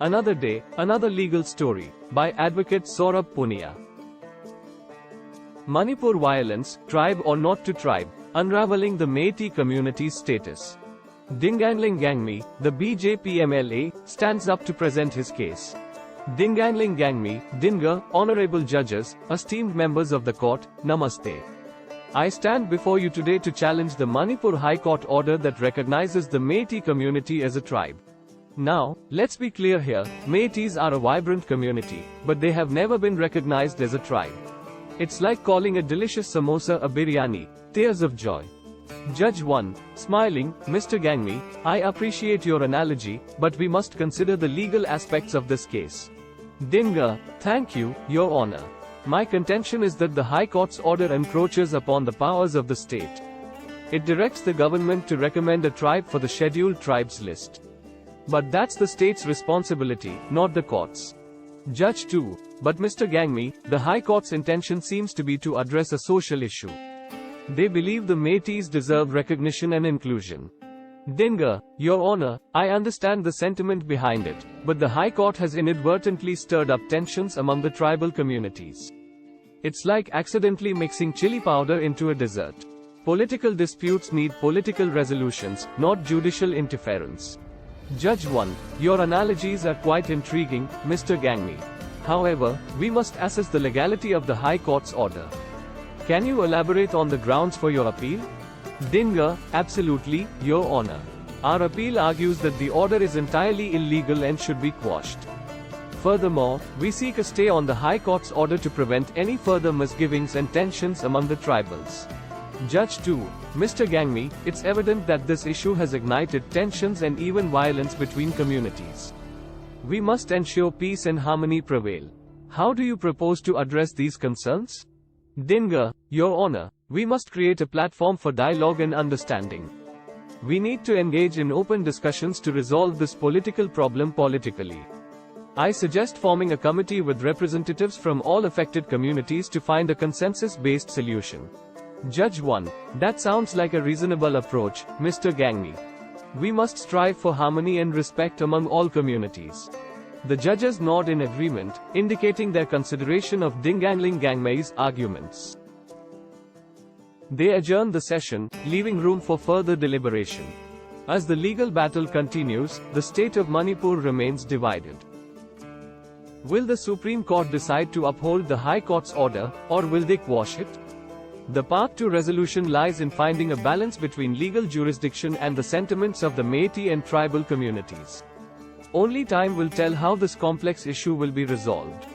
Another Day, Another Legal Story, by Advocate Saurabh Punia. Manipur violence, tribe or not to tribe, unraveling the Meitei community's status. Dinganglung Gangmei, the BJP MLA, stands up to present his case. Dinganglung Gangmei, Dinga, honorable judges, esteemed members of the court, Namaste. I stand before you today to challenge the Manipur High Court order that recognizes the Meitei community as a tribe. Now, let's be clear here, Meiteis are a vibrant community, but they have never been recognized as a tribe. It's like calling a delicious samosa a biryani, tears of joy. Judge 1, smiling, Mr. Gangmei, I appreciate your analogy, but we must consider the legal aspects of this case. Dinga, thank you, Your Honor. My contention is that the High Court's order encroaches upon the powers of the state. It directs the government to recommend a tribe for the scheduled tribes list. But that's the state's responsibility, not the court's. Judge 2, but Mr. Gangmei, the High Court's intention seems to be to address a social issue. They believe the Meiteis deserve recognition and inclusion. Dinga, Your Honor, I understand the sentiment behind it, but the High Court has inadvertently stirred up tensions among the tribal communities. It's like accidentally mixing chili powder into a dessert. Political disputes need political resolutions, not judicial interference. Judge 1, your analogies are quite intriguing, Mr. Gangmei. However, we must assess the legality of the High Court's order. Can you elaborate on the grounds for your appeal? Dinga, absolutely, Your Honor. Our appeal argues that the order is entirely illegal and should be quashed. Furthermore, we seek a stay on the High Court's order to prevent any further misgivings and tensions among the tribals. Judge 2, Mr. Gangmei, it's evident that this issue has ignited tensions and even violence between communities. We must ensure peace and harmony prevail. How do you propose to address these concerns? Dinga, Your Honor, we must create a platform for dialogue and understanding. We need to engage in open discussions to resolve this political problem politically. I suggest forming a committee with representatives from all affected communities to find a consensus-based solution. Judge 1, that sounds like a reasonable approach, Mr. Gangmei. We must strive for harmony and respect among all communities. The judges nod in agreement, indicating their consideration of Dinganglung Gangmei's arguments. They adjourn the session, leaving room for further deliberation. As the legal battle continues, the state of Manipur remains divided. Will the Supreme Court decide to uphold the High Court's order, or will they quash it? The path to resolution lies in finding a balance between legal jurisdiction and the sentiments of the Meitei and tribal communities. Only time will tell how this complex issue will be resolved.